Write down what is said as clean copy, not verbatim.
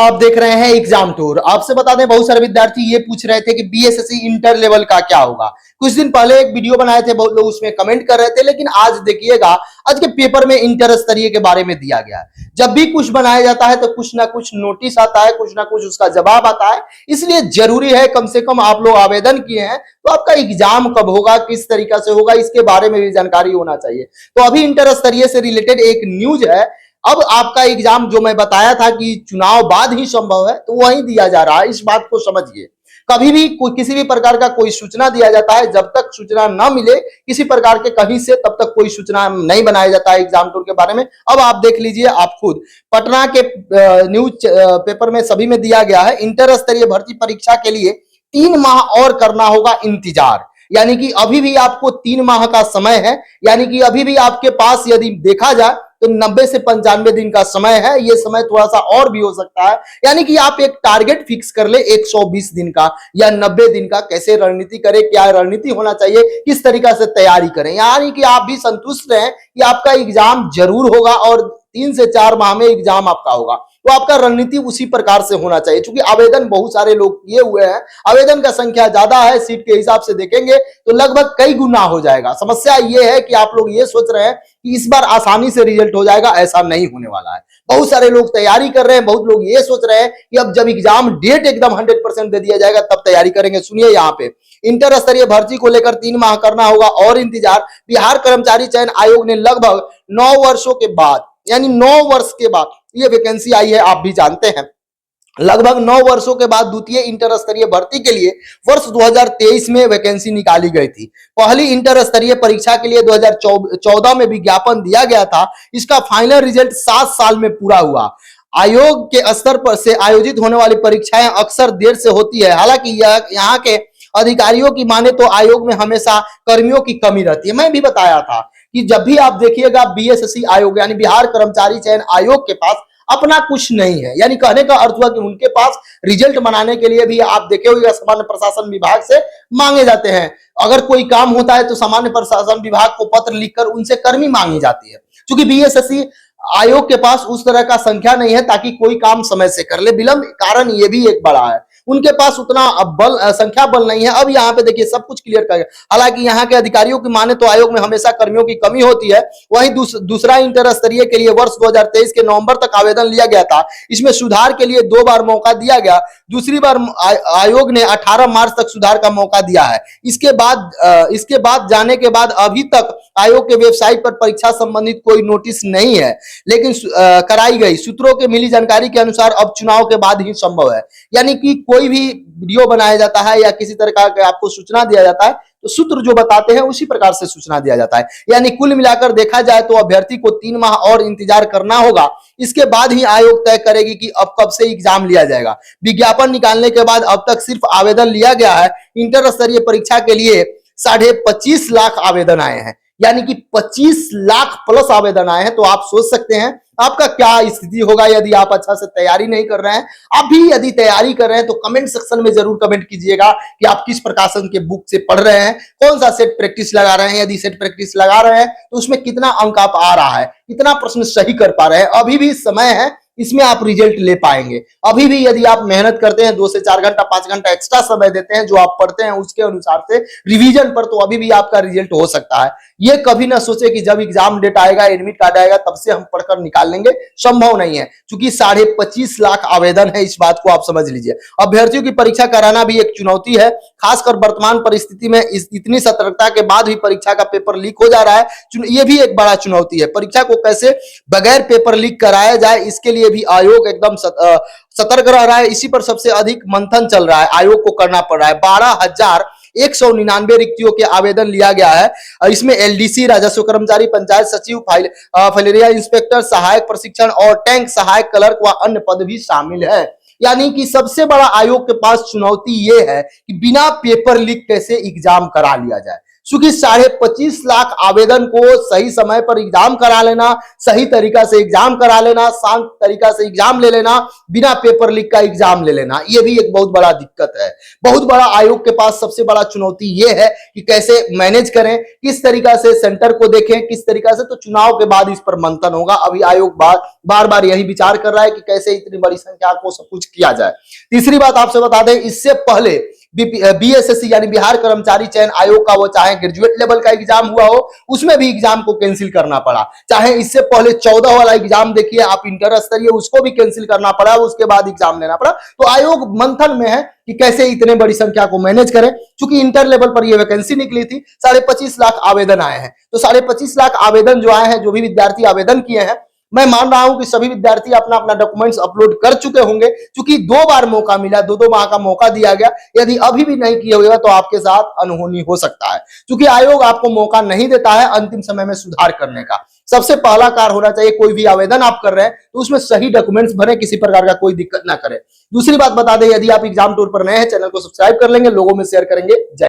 आप देख रहे हैं एग्जाम टूर। आपसे बता दें, बहुत सारे विद्यार्थी ये पूछ रहे थे कि बीएसएससी इंटर लेवल का क्या होगा। कुछ दिन पहले एक वीडियो बनाए थे, बहुत लोग उसमें कमेंट कर रहे थे, लेकिन आज देखिएगा, आज के पेपर में इंटर स्तरीय के बारे में दिया गया है। जब भी कुछ बनाया जाता है तो कुछ ना कुछ नोटिस आता है, कुछ ना कुछ उसका जवाब आता है। इसलिए जरूरी है, कम से कम आप लोग आवेदन किए हैं तो आपका एग्जाम कब होगा, किस तरीका से होगा, इसके बारे में भी जानकारी होना चाहिए। तो अभी इंटर स्तरीय से रिलेटेड एक न्यूज है। अब आपका एग्जाम जो मैं बताया था कि चुनाव बाद ही संभव है, तो वही दिया जा रहा है। इस बात को समझिए। कभी भी किसी भी प्रकार का कोई सूचना दिया जाता है, जब तक सूचना न मिले किसी प्रकार के कहीं से, तब तक कोई सूचना नहीं बनाया जाता है एग्जाम टूर के बारे में। अब आप देख लीजिए, आप खुद पटना के न्यूज पेपर में सभी में दिया गया है, इंटर स्तरीय भर्ती परीक्षा के लिए 3 माह और करना होगा इंतजार। यानी कि अभी भी आपको 3 माह का समय है। यानी कि अभी भी आपके पास यदि देखा जाए तो 90 से 95 दिन का समय है। ये समय थोड़ा सा और भी हो सकता है। यानी कि आप एक टारगेट फिक्स कर ले 120 दिन का या 90 दिन का। कैसे रणनीति करें, क्या रणनीति होना चाहिए, किस तरीका से तैयारी करें, यानी कि आप भी संतुष्ट रहें कि आपका एग्जाम जरूर होगा और 3 से 4 माह में एग्जाम आपका होगा। तो आपका रणनीति उसी प्रकार से होना चाहिए। क्योंकि आवेदन बहुत सारे लोग किए हुए हैं, आवेदन का संख्या ज्यादा है, सीट के हिसाब से देखेंगे तो लगभग कई गुना हो जाएगा। समस्या ये है कि आप लोग ये सोच रहे हैं कि इस बार आसानी से रिजल्ट हो जाएगा, ऐसा नहीं होने वाला है। बहुत सारे लोग तैयारी कर रहे हैं, बहुत लोग ये सोच रहे हैं कि अब जब एग्जाम डेट एकदम 100% दे दिया जाएगा तब तैयारी करेंगे। सुनिए, यहाँ पे इंटर स्तरीय भर्ती को लेकर 3 माह करना होगा और इंतजार। बिहार कर्मचारी चयन आयोग ने लगभग 9 वर्षों के बाद, यानी 9 वर्ष के बाद ये वैकेंसी आई है। आप भी जानते हैं, लगभग 9 वर्षों के बाद द्वितीय इंटर स्तरीय भर्ती के लिए वर्ष 2023 में वैकेंसी निकाली गई थी। पहली इंटर स्तरीय परीक्षा के लिए 2014 में विज्ञापन दिया गया था। इसका फाइनल रिजल्ट 7 साल में पूरा हुआ। आयोग के स्तर पर से आयोजित होने वाली परीक्षाएं अक्सर देर से होती है। हालांकि यहाँ के अधिकारियों की माने तो आयोग में हमेशा कर्मियों की कमी रहती है। मैं भी बताया था कि जब भी आप देखिएगा बीएसएससी आयोग यानी बिहार कर्मचारी चयन आयोग के पास अपना कुछ नहीं है। यानी कहने का अर्थ हुआ कि उनके पास रिजल्ट बनाने के लिए भी आप देखे होगा सामान्य प्रशासन विभाग से मांगे जाते हैं। अगर कोई काम होता है तो सामान्य प्रशासन विभाग को पत्र लिखकर उनसे कर्मी मांगी जाती है। क्योंकि बीएसएससी आयोग के पास उस तरह का संख्या नहीं है ताकि कोई काम समय से कर ले। विलंब कारण ये भी एक बड़ा है, उनके पास उतना बल संख्या बल नहीं है। अब यहाँ पे देखिए सब कुछ क्लियर कर। हालांकि यहाँ के अधिकारियों की माने तो आयोग में हमेशा कर्मियों की कमी होती है। वहीं दूसरा इंटर स्तरीय के लिए वर्ष 2023 के नवंबर तक आवेदन लिया गया था। इसमें सुधार के लिए 2 बार मौका दिया गया। दूसरी बार आयोग ने 18 मार्च तक सुधार का मौका दिया है। इसके बाद जाने के बाद अभी तक आयोग के वेबसाइट पर परीक्षा संबंधित कोई नोटिस नहीं है, लेकिन कराई गई। सूत्रों के मिली जानकारी के अनुसार अब चुनाव के बाद ही संभव है। यानी कि कोई भी वीडियो बनाया जाता है या किसी तरह का आपको सूचना दिया जाता है तो सूत्र जो बताते हैं उसी प्रकार से सूचना दिया जाता है। यानी कुल मिलाकर देखा जाए तो अभ्यर्थी को 3 माह और इंतजार करना होगा। इसके बाद ही आयोग तय करेगी कि अब कब से एग्जाम लिया जाएगा। विज्ञापन निकालने के बाद अब तक सिर्फ आवेदन लिया गया है। इंटर स्तरीय परीक्षा के लिए 25.5 लाख आवेदन आए हैं। यानी कि 25 लाख प्लस आवेदन आए हैं। तो आप सोच सकते हैं आपका क्या स्थिति होगा यदि आप अच्छा से तैयारी नहीं कर रहे हैं। आप भी यदि तैयारी कर रहे हैं तो कमेंट सेक्शन में जरूर कमेंट कीजिएगा कि आप किस प्रकाशन के बुक से पढ़ रहे हैं, कौन सा सेट प्रैक्टिस लगा रहे हैं। यदि सेट प्रैक्टिस लगा रहे हैं तो उसमें कितना अंक आप आ रहा है, कितना प्रश्न सही कर पा रहे हैं। अभी भी समय है, इसमें आप रिजल्ट ले पाएंगे। अभी भी यदि आप मेहनत करते हैं, 2 से 4 घंटा 5 घंटा एक्स्ट्रा समय देते हैं जो आप पढ़ते हैं उसके अनुसार से रिवीजन पर, तो अभी भी आपका रिजल्ट हो सकता है। ये कभी ना सोचे कि जब एग्जाम डेट आएगा, एडमिट कार्ड आएगा तब से हम पढ़कर निकाल लेंगे, संभव नहीं है। क्योंकि 25.5 लाख आवेदन है, इस बात को आप समझ लीजिए। अभ्यर्थियों की परीक्षा कराना भी एक चुनौती है, खासकर वर्तमान परिस्थिति में। इतनी सतर्कता के बाद भी परीक्षा का पेपर लीक हो जा रहा है, ये भी एक बड़ा चुनौती है। परीक्षा को कैसे बगैर पेपर लीक कराया जाए, इसके लिए भी आयोग एकदम सतर्क रह रहा है। इसी पर सबसे अधिक मंथन चल रहा है, आयोग को करना पड़ रहा है। 12,199 रिक्तियों के आवेदन लिया गया है। इसमें एलडीसी, राजस्व कर्मचारी, पंचायत सचिव, फाइलेरिया इंस्पेक्टर, सहायक प्रशिक्षण और टैंक सहायक क्लर्क व अन्य पद भी शामिल है। यानी कि सबसे बड़ा आयोग के पास चुनौती यह है कि बिना पेपर लीक कैसे एग्जाम करा लिया जाए। क्योंकि 25.5 लाख आवेदन को सही समय पर एग्जाम करा लेना, सही तरीका से एग्जाम करा लेना, शांत तरीका से एग्जाम ले लेना, बिना पेपर लीक का एग्जाम ले लेना, यह भी एक बहुत बड़ा दिक्कत है। बहुत बड़ा आयोग के पास सबसे बड़ा चुनौती यह है कि कैसे मैनेज करें, किस तरीका से सेंटर को देखें, किस तरीका से। तो चुनाव के बाद इस पर मंथन होगा। अभी आयोग बार बार यही विचार कर रहा है कि कैसे इतनी बड़ी संख्या को सब कुछ किया जाए। तीसरी बात आपसे बता दें, इससे पहले बीएसएससी यानी बिहार कर्मचारी चयन आयोग का वो चाहे ग्रेजुएट लेवल का एग्जाम हुआ हो, उसमें भी एग्जाम को कैंसिल करना पड़ा। चाहे इससे पहले 14 वाला एग्जाम देखिए आप, इंटर स्तरीय, उसको भी कैंसिल करना पड़ा, उसके बाद एग्जाम लेना पड़ा। तो आयोग मंथन में है कि कैसे इतने बड़ी संख्या को मैनेज करें। चूंकि इंटर लेवल पर यह वैकेंसी निकली थी, 25.5 लाख आवेदन आए हैं। तो 25.5 लाख आवेदन जो आए हैं, जो भी विद्यार्थी आवेदन किए हैं, मैं मान रहा हूं कि सभी विद्यार्थी अपना अपना डॉक्यूमेंट्स अपलोड कर चुके होंगे। क्योंकि 2 बार मौका मिला, 2 माह का मौका दिया गया। यदि अभी भी नहीं किया होगा तो आपके साथ अनहोनी हो सकता है। क्योंकि आयोग आपको मौका नहीं देता है अंतिम समय में सुधार करने का। सबसे पहला कार्य होना चाहिए, कोई भी आवेदन आप कर रहे हैं तो उसमें सही डॉक्यूमेंट्स भरें, किसी प्रकार का कोई दिक्कत ना करें। दूसरी बात बता दें, यदि आप एग्जाम टूर पर नए हैं, चैनल को सब्सक्राइब कर लेंगे, लोगों में शेयर करेंगे। जय